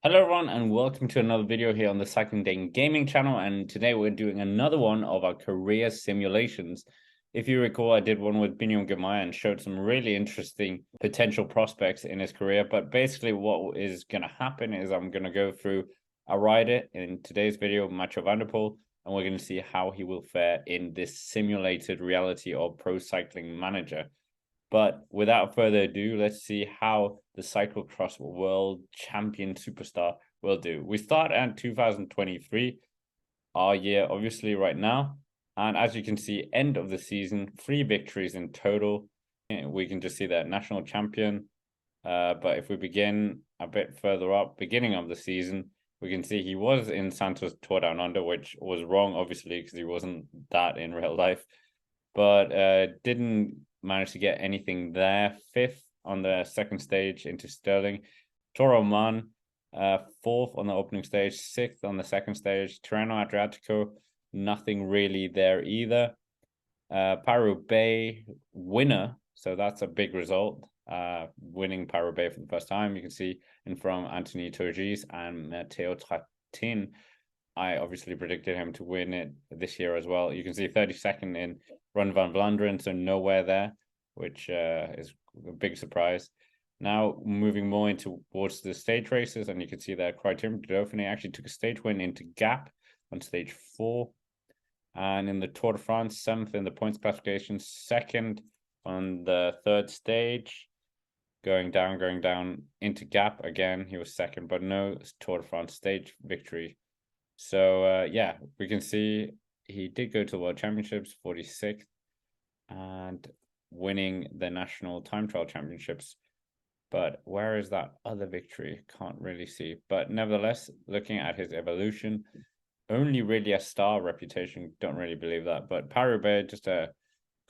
Hello everyone and welcome to another video here on the Cycling Day Gaming channel, and today we're doing another one of our career simulations. If you recall, I did one with Biniam Girmay and showed some really interesting potential prospects in his career, but basically what is going to happen is I'm going to go through a rider in today's video, Mathieu van der Poel, and we're going to see how he will fare in this simulated reality of Pro Cycling Manager. But without further ado, let's see how the cyclocross world champion superstar will do. We start at 2023, our year, obviously, right now. And as you can see, end of the season, 3 victories in total. We can just see that national champion. But if we begin a bit further up, beginning of the season, we can see he was in Santos Tour Down Under, which was wrong, obviously, because he wasn't that in real life. But didn't manage to get anything there. 5th on the second stage into Sterling. Tour Oman, 4th on the opening stage, 6th on the second stage. Tirreno Adriatico, nothing really there either. Paris-Roubaix winner, so that's a big result. Winning Paris-Roubaix for the first time. You can see in from Anthony Turgis and Mathieu Tratin. I obviously predicted him to win it this year as well. You can see 32nd in Run van Vlaanderen, so nowhere there, which is a big surprise. Now moving more into towards the stage races, and you can see that Criterium du Dauphiné actually took a stage win into Gap on stage 4. And in the Tour de France, 7th in the points classification, 2nd on the 3rd stage, going down into Gap again. He was 2nd, but no Tour de France stage victory. So yeah, we can see he did go to the World Championships, 46th, and winning the National Time Trial Championships. But where is that other victory? Can't really see. But nevertheless, looking at his evolution, only really a star reputation. Don't really believe that. But Paris-Roubaix, just a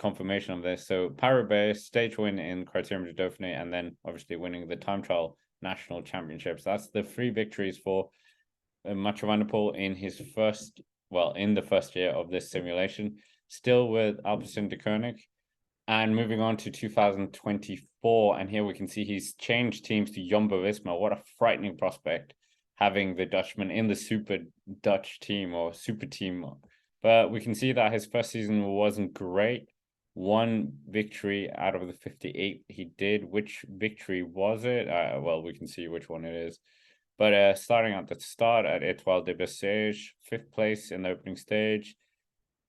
confirmation of this. So Paris-Roubaix, stage win in Criterium du Dauphiné, and then obviously winning the Time Trial National Championships. That's the 3 victories for Mathieu van der Poel in the first year of this simulation, still with Alpecin de Koenig. And moving on to 2024, and here we can see he's changed teams to Jumbo-Visma. What a frightening prospect, having the Dutchman in the super Dutch team or super team. But we can see that his first season wasn't great. 1 victory out of the 58 he did. Which victory was it? Well, we can see which one it is. But starting at the start at Étoile de Bessèges, 5th place in the opening stage.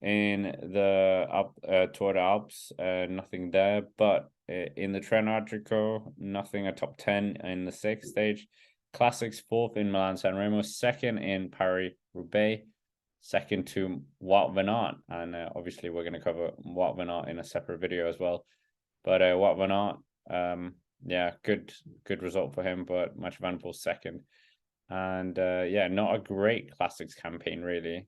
In the Tour de Alps, nothing there. But in the Tirreno Adriatico, nothing, a top 10 in the 6th stage. Classics, 4th in Milan-San Remo, 2nd in Paris-Roubaix, 2nd to Wout van Aert. And obviously we're going to cover Wout van Aert in a separate video as well. But Wout van Aert, yeah, good result for him, but Mathieu van der Poel 2nd. And yeah, not a great classics campaign, really.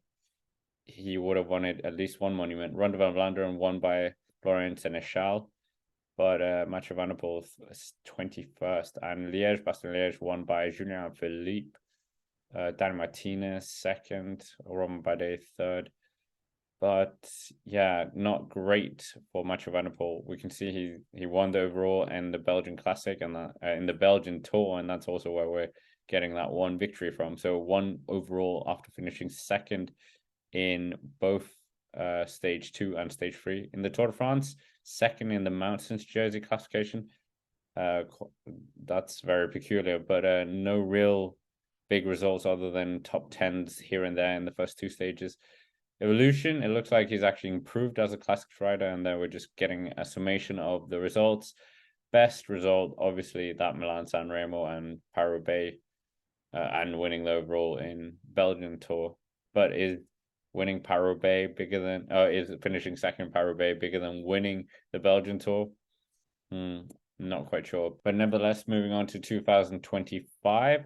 He would have won it at least 1 monument. Ronde van Vlaanderen won by Florian Seneschal, but Mathieu van der Poel 21st. And Liège-Bastogne-Liège won by Julien Philippe. Dan Martinez 2nd, Romain Bardet 3rd. But yeah, not great for Mathieu van der Poel. We can see he won the overall and the Belgian Classic and in the Belgian Tour, and that's also where we're getting that 1 victory from. So 1 overall after finishing 2nd in both stage 2 and stage 3. In the Tour de France, 2nd in the Mountains Jersey classification. That's very peculiar, but no real big results other than top 10s here and there in the first 2 stages. Evolution, it looks like he's actually improved as a classics rider, and then we're just getting a summation of the results. Best result, obviously, that Milan-San Remo and Paris-Roubaix, and winning the overall in Belgian Tour. But is winning Paris-Roubaix bigger than, is finishing 2nd Paris-Roubaix bigger than winning the Belgian Tour? Not quite sure. But nevertheless, moving on to 2025.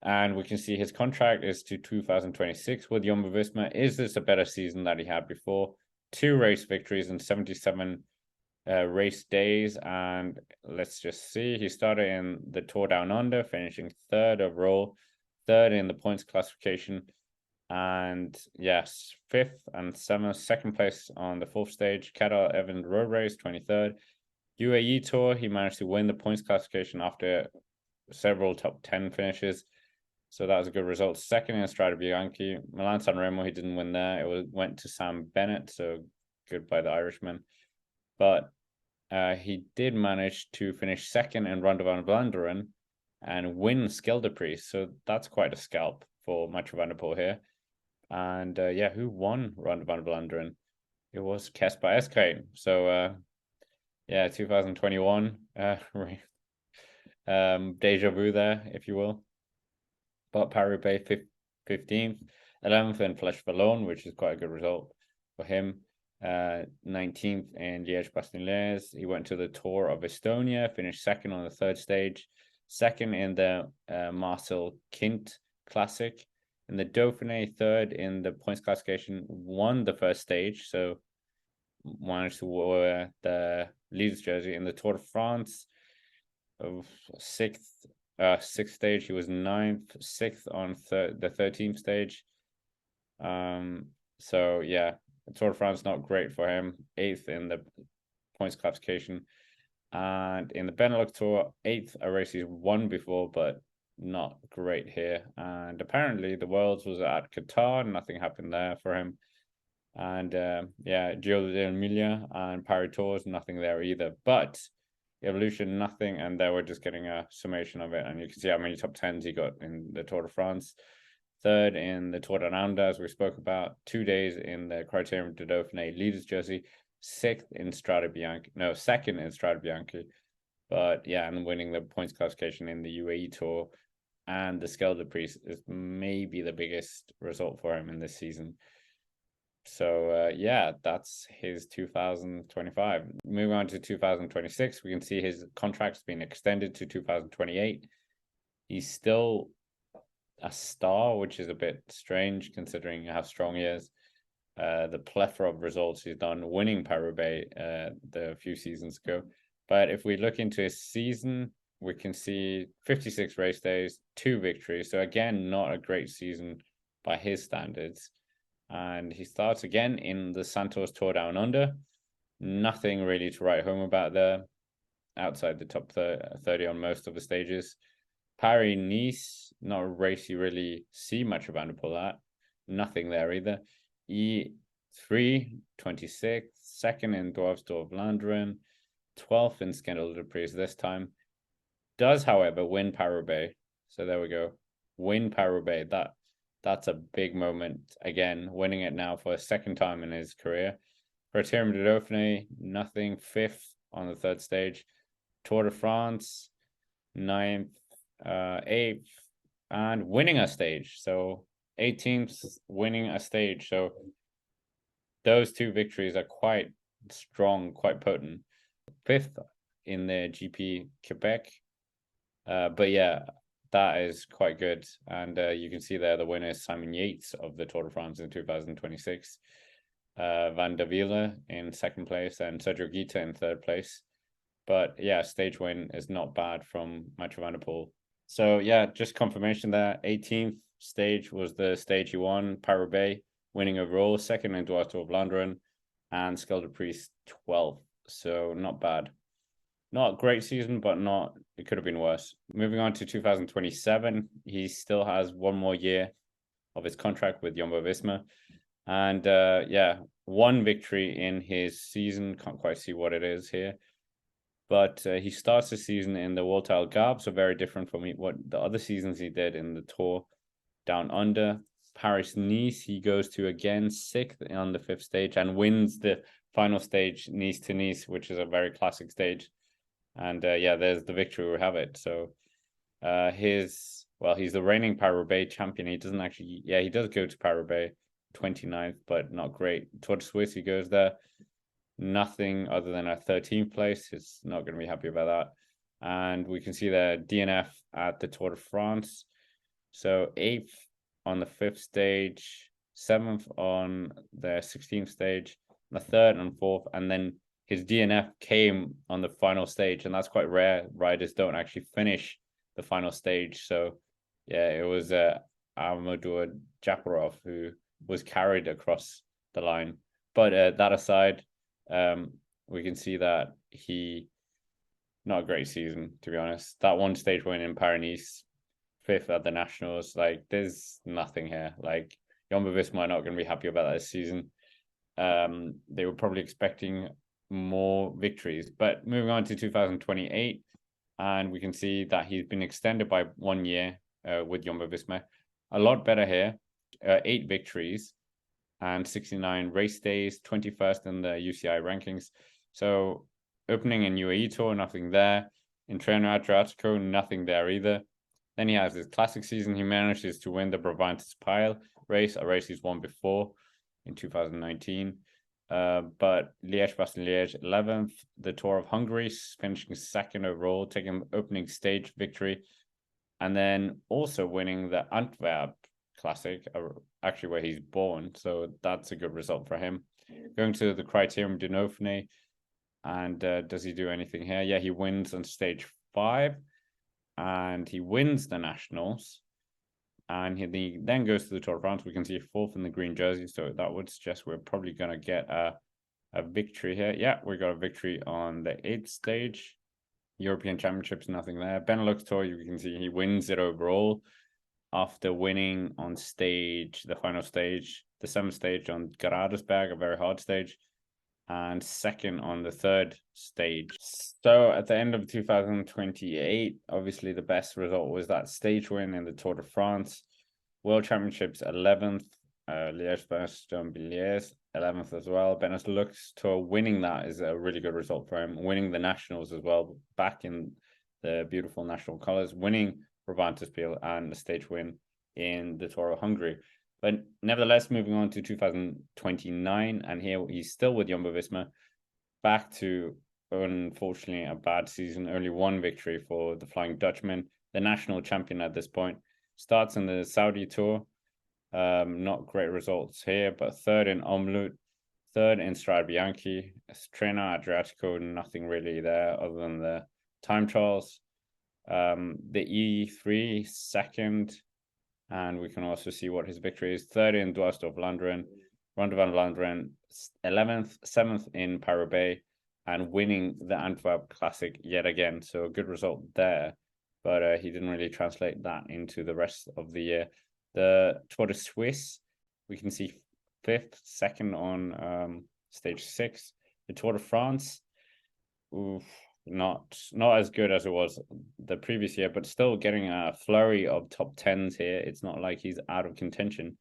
And we can see his contract is to 2026 with Jumbo-Visma. Is this a better season that he had before? 2 race victories and 77 race days. And let's just see. He started in the Tour Down Under, finishing 3rd overall, 3rd in the points classification. And yes, 5th and 7th, 2nd place on the 4th stage. Cadel Evans Road Race, 23rd. UAE Tour, he managed to win the points classification after several top 10 finishes. So that was a good result. Second in Strade Bianche. Milan San Remo, he didn't win there. Went to Sam Bennett, so good by the Irishman. But he did manage to finish second in Ronde van Vlaanderen and win Scheldeprijs. So that's quite a scalp for Mathieu van der Poel here. And yeah, who won Ronde van Vlaanderen? It was Kesper Eskay. So yeah, 2021 deja vu there, if you will. But Paris-Roubaix 15th, 11th in Flèche Wallonne, which is quite a good result for him. 19th in Liège-Bastogne-Liège. He went to the Tour of Estonia, finished second on the third stage, second in the Marcel Kint Classic. In the Dauphiné, third in the points classification, won the first stage, so managed to wear the leader's jersey. In the Tour de France, sixth stage, he was ninth, sixth on the 13th stage. So yeah, Tour de France not great for him. Eighth in the points classification, and in the Benelux Tour, eighth, a race he's won before, but not great here. And apparently the Worlds was at Qatar, nothing happened there for him. And yeah, Giro d'Emilia and Paris Tours, nothing there either. But Evolution, nothing, and they were just getting a summation of it. And you can see how many top tens he got in the Tour de France. Third in the Tour de Rwanda, as we spoke about. 2 days in the Criterium de Dauphiné leaders jersey. Second in Strade Bianche. But yeah, and winning the points classification in the UAE Tour and the Scheldeprijs is maybe the biggest result for him in this season. So yeah, that's his 2025. Moving on to 2026, we can see his contract's been extended to 2028. He's still a star, which is a bit strange considering how strong he is. The plethora of results he's done, winning Paris-Roubaix the few seasons ago. But if we look into his season, we can see 56 race days, 2 victories. So again, not a great season by his standards. And he starts again in the Santos Tour Down Under. Nothing really to write home about there, outside the top 30 on most of the stages. Paris-Nice, not a race you really see much of Van der Poel at. Nothing there either. E3, 26th, second in Dwarfsdorf-Vlaanderen, 12th in Scheldeprijs this time. Does, however, win Paris-Roubaix. So there we go. Win Paris-Roubaix. That's a big moment. Again, winning it now for a second time in his career. Criterium de Dauphiné, nothing. 5th on the third stage. Tour de France, 9th, 8th, and winning a stage. So 18th, winning a stage. So those 2 victories are quite strong, quite potent. 5th in the GP Quebec. But yeah, that is quite good. And you can see there the winner is Simon Yates of the Tour de France in 2026. Van der Wiele in second place and Sergio Guita in third place. But yeah, stage win is not bad from Mathieu van der Poel. So yeah, just confirmation there. 18th stage was the stage he won, Paris-Roubaix, winning overall. Second in Dwarfsdorf-Vlaanderen and Scheldeprijs 12th. So not bad. Not a great season, but it could have been worse. Moving on to 2027, he still has 1 more year of his contract with Jumbo-Visma. And yeah, 1 victory in his season. Can't quite see what it is here. But he starts the season in the Volta al Garbe, so very different from what the other seasons he did in the Tour Down Under. Paris-Nice, he goes to again 6th on the 5th stage and wins the final stage, Nice to Nice, which is a very classic stage. And yeah, there's the victory, we have it. So he's the reigning Paris-Roubaix champion. He doesn't actually, yeah, he does go to Paris-Roubaix 29th, but not great. Tour de Suisse, he goes there. Nothing other than a 13th place. He's not going to be happy about that. And we can see the DNF at the Tour de France. So 8th on the 5th stage, 7th on the 16th stage, the 3rd and 4th, and then his DNF came on the final stage, and that's quite rare. Riders don't actually finish the final stage. So yeah, it was Amadou Japarov who was carried across the line. But that aside, we can see that not a great season, to be honest. That 1 stage win in Paris-Nice, 5th at the Nationals. Like, there's nothing here. Like, Jumbo-Visma are not going to be happy about that this season. They were probably expecting more victories. But moving on to 2028, and we can see that he's been extended by 1 year with Jumbo-Visma. A lot better here. 8 victories and 69 race days, 21st in the UCI rankings. So opening in UAE Tour, nothing there. In Treno Adriatico, nothing there either. Then he has his classic season. He manages to win the Brabantis Pijl race, a race he's won before in 2019. But Liège-Bastogne-Liège 11th, the Tour of Hungary, finishing 2nd overall, taking opening stage victory, and then also winning the Antwerp Classic, actually where he's born. So that's a good result for him. Going to the Criterium du Dauphiné, and does he do anything here? Yeah, he wins on stage 5, and he wins the Nationals. And he then goes to the Tour de France. We can see 4th in the green jersey, so that would suggest we're probably going to get a victory here. Yeah, we got a victory on the 8th stage. European Championships, nothing there. Benelux Tour, you can see he wins it overall after winning on stage, the final stage, the 7th stage on Gradusberg, a very hard stage, and 2nd on the 3rd stage. So at the end of 2028, obviously the best result was that stage win in the Tour de France. World Championships 11th, Liège-Bastogne-Liège 11th as well. Benelux Tour winning that is a really good result for him. Winning the Nationals as well, back in the beautiful national colours, winning Brabantis Pijl and a stage win in the Tour of Hungary. But nevertheless, moving on to 2029, and here he's still with Jumbo-Visma, back to, unfortunately, a bad season. Only 1 victory for the Flying Dutchman, the national champion at this point. Starts in the Saudi Tour. Not great results here, but 3rd in Omloop, 3rd in Strade Bianchi. Treno Adriatico, nothing really there other than the time trials. The E3, 2nd, and we can also see what his victory is. 3rd in Dwars of Vlaanderen, Ronde van Vlaanderen, 11th, 7th in Paris-Roubaix, and winning the Antwerp Classic yet again. So a good result there, but he didn't really translate that into the rest of the year. The Tour de Suisse, we can see 5th, 2nd on stage 6. The Tour de France, not as good as it was the previous year, but still getting a flurry of top 10s here. It's not like he's out of contention,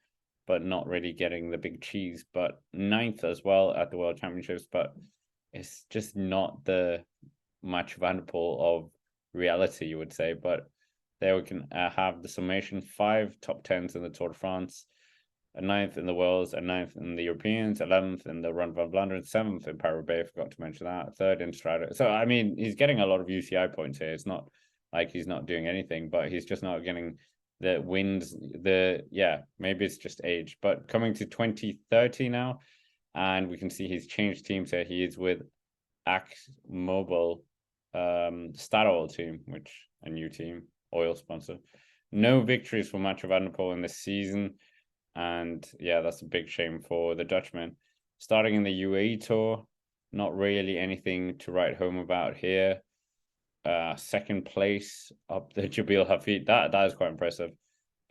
but not really getting the big cheese. But 9th as well at the World Championships, but it's just not the Mathieu van der Poel of reality, you would say. But there we can have the summation: 5 top 10s in the Tour de France, a 9th in the Worlds, a 9th in the Europeans, 11th in the Ronde van Vlaanderen, 7th in Paris-Roubaix, forgot to mention that, 3rd in Strade. So, I mean, he's getting a lot of UCI points here. It's not like he's not doing anything, but he's just not getting the wins. Maybe it's just age. But coming to 2030 now, and we can see he's changed teams here. He is with Axe Mobile Statoil team, which a new team, oil sponsor. No victories for Mathieu van der Poel in this season. And yeah, that's a big shame for the Dutchman. Starting in the UAE Tour, not really anything to write home about here. 2nd place up the Jabal Hafid. That is quite impressive.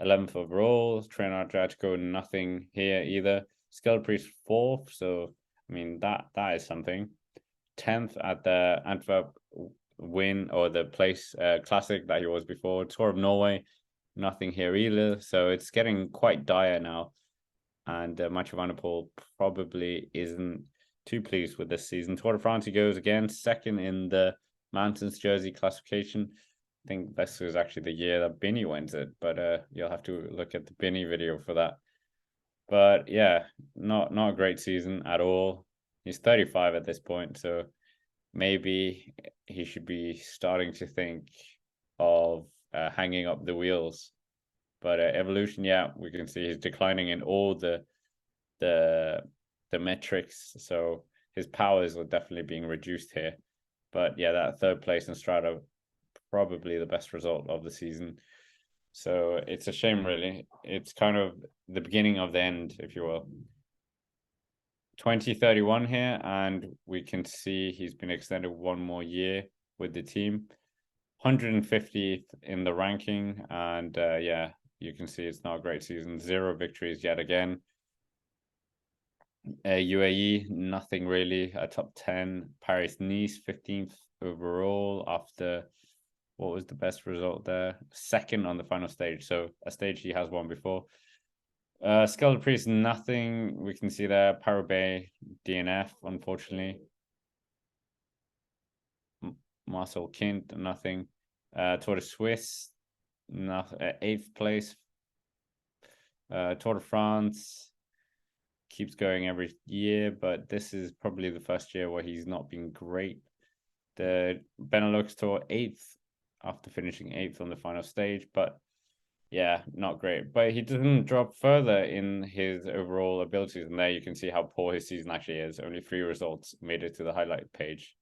11th overall. Treno Adriatico, nothing here either. Skeld Priest 4th. So, I mean, that is something. 10th at the Antwerp win, or the place classic that he was before. Tour of Norway, nothing here either. So it's getting quite dire now. And Mathieu van der Poel probably isn't too pleased with this season. Tour de France, he goes again, 2nd in the Mountains Jersey classification. I think this was actually the year that Binny wins it, but you'll have to look at the Binny video for that. But yeah, not a great season at all. He's 35 at this point, so maybe he should be starting to think of hanging up the wheels. But evolution, yeah, we can see he's declining in all the metrics. So his powers are definitely being reduced here. But yeah, that 3rd place in Strada, probably the best result of the season. So it's a shame, really. It's kind of the beginning of the end, if you will. 2031 here, and we can see he's been extended 1 more year with the team. 150th in the ranking, and yeah, you can see it's not a great season. 0 victories yet again. UAE, nothing really. A top 10. Paris-Nice, 15th overall after, what was the best result there? Second on the final stage, so a stage he has won before. Skeleton Priest, nothing we can see there. Paris, DNF, unfortunately. Marcel Kint, nothing. Tour de Suisse, nothing. 8th place. Tour de France keeps going every year, but this is probably the first year where he's not been great. The Benelux Tour, 8th after finishing 8th on the final stage, but yeah, not great. But he doesn't drop further in his overall abilities, and there you can see how poor his season actually is. Only 3 results made it to the highlight page.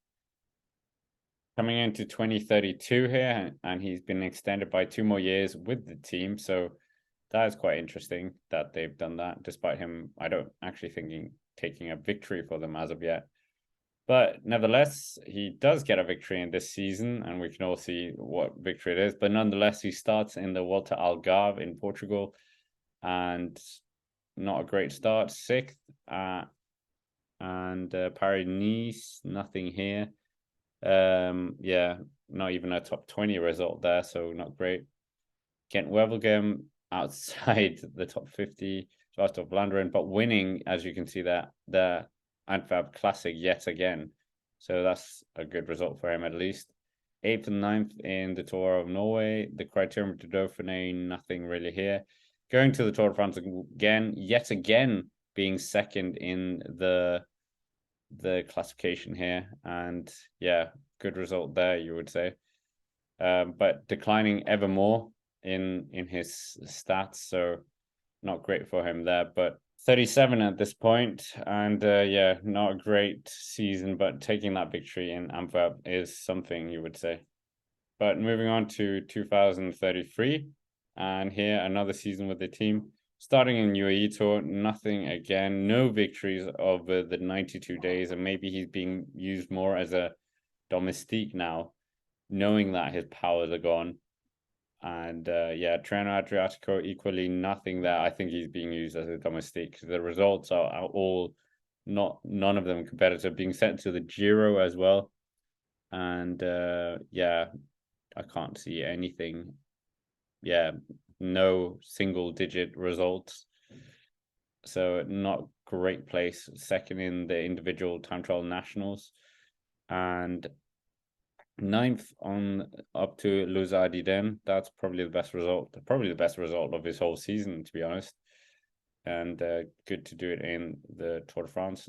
Coming into 2032 here, and he's been extended by 2 more years with the team, so that is quite interesting that they've done that, despite him, I don't actually think taking a victory for them as of yet. But nevertheless, he does get a victory in this season, and we can all see what victory it is. But nonetheless, he starts in the Volta Algarve in Portugal, and not a great start, 6th. And Paris-Nice, nothing here. Yeah, not even a top 20 result there, so not great. Gent-Wevelgem outside the top 50, just of Vlaanderen, but winning, as you can see, that the Antwerp Classic yet again. So that's a good result for him at least. 8th and 9th in the Tour of Norway. The Criterium de Dauphiné, nothing really here. Going to the Tour de France again, yet again being second in the classification here. And yeah, good result there, you would say. But declining ever more in his stats, so not great for him there. But 37 at this point, and yeah, not a great season, but taking that victory in Antwerp is something, you would say. But moving on to 2033, and here another season with the team. Starting in UAE Tour, nothing again, no victories over the 92 days, and maybe he's being used more as a domestique now, knowing that his powers are gone. And yeah, Treno Adriatico, equally nothing there. I think he's being used as a domestique. The results are all none of them competitive, being sent to the Giro as well. And yeah, I can't see anything. Yeah, no single digit results. So not great place. Second in the individual time trial nationals. And 9th on up to Luzardiden. That's probably the best result. Probably the best result of his whole season, to be honest. And good to do it in the Tour de France.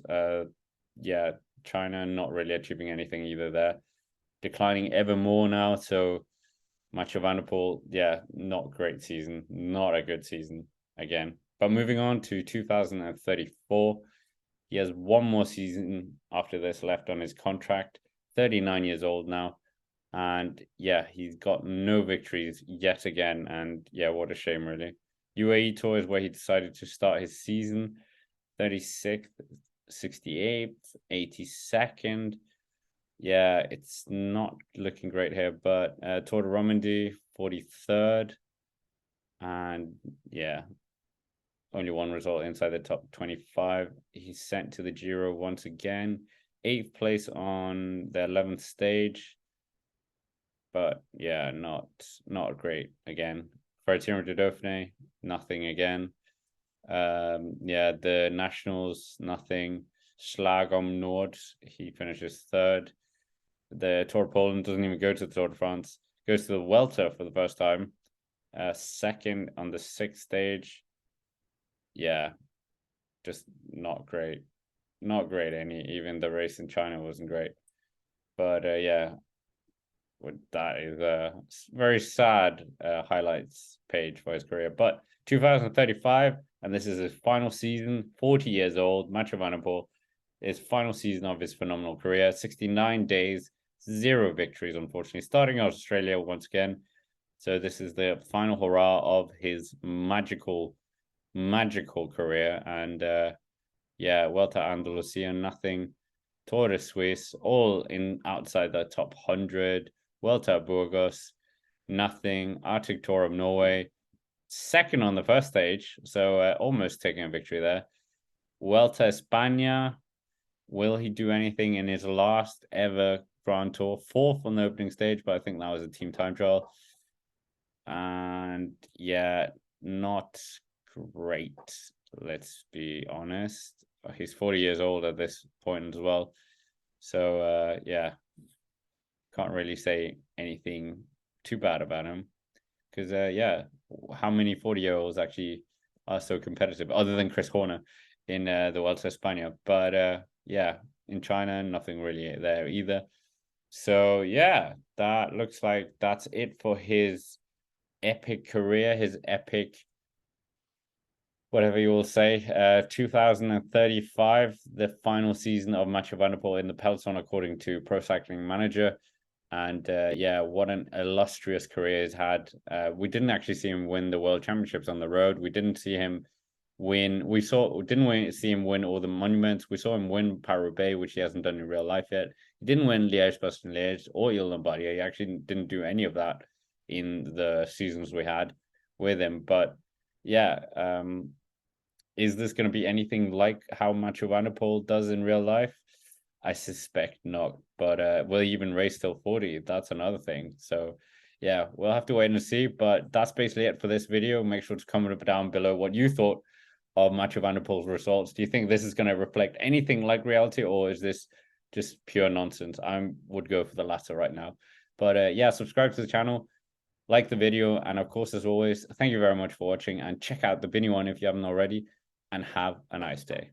Yeah, China not really achieving anything either there. Declining ever more now. So Mathieu van der Poel, yeah, not great season. Not a good season again. But moving on to 2034. He has 1 more season after this left on his contract. 39 years old now. And yeah, he's got no victories yet again. And yeah, what a shame, really. UAE Tour is where he decided to start his season. 36th, 68th, 82nd. Yeah, it's not looking great here, but Tour de Romandie, 43rd. And yeah, only 1 result inside the top 25. He's sent to the Giro once again. 8th place on the 11th stage. But yeah, not great again. Criterium de Dauphiné, nothing again. Yeah, the Nationals, nothing. Slag om Nord, he finishes 3rd. The Tour of Poland doesn't even go to the Tour de France. Goes to the Welter for the first time. 2nd on the 6th stage. Yeah, just not great. Not great even the race in China wasn't great. But yeah, that is a very sad highlights page for his career. But 2035, and this is his final season, 40 years old, Mathieu van der Poel, his final season of his phenomenal career, 69 days, 0 victories, unfortunately, starting in Australia once again. So this is the final hurrah of his magical career. And yeah, Vuelta a Andalusia, nothing. Tour de Suisse, all in outside the top 100. Vuelta a Burgos, nothing. Arctic Tour of Norway, second on the first stage, so almost taking a victory there. Vuelta a España, will he do anything in his last ever Grand Tour? Fourth on the opening stage, but I think that was a team time trial. And yeah, not great. Let's be honest. He's 40 years old at this point as well. So yeah, can't really say anything too bad about him. Because yeah, how many 40-year-olds actually are so competitive other than Chris Horner in the Vuelta a España? But yeah, in China, nothing really there either. So yeah, that looks like that's it for his epic career, his epic whatever you will say, 2035, the final season of Mathieu van der Poel in the peloton, according to Pro Cycling Manager. And yeah, what an illustrious career he's had. We didn't actually see him win the World Championships on the road. We didn't see him win. Didn't see him win all the monuments. We saw him win Paris-Roubaix, which he hasn't done in real life yet. He didn't win Liège-Bastogne-Liège or Ile-Lombardia. He actually didn't do any of that in the seasons we had with him. But yeah, is this going to be anything like how Mathieu van der Poel does in real life? I suspect not. But will he even race till 40? That's another thing. So yeah, we'll have to wait and see. But that's basically it for this video. Make sure to comment down below what you thought of Mathieu van der Poel's results. Do you think this is going to reflect anything like reality, or is this just pure nonsense? I would go for the latter right now. But yeah, subscribe to the channel, like the video, and of course, as always, thank you very much for watching, and check out the Binny one if you haven't already, and have a nice day.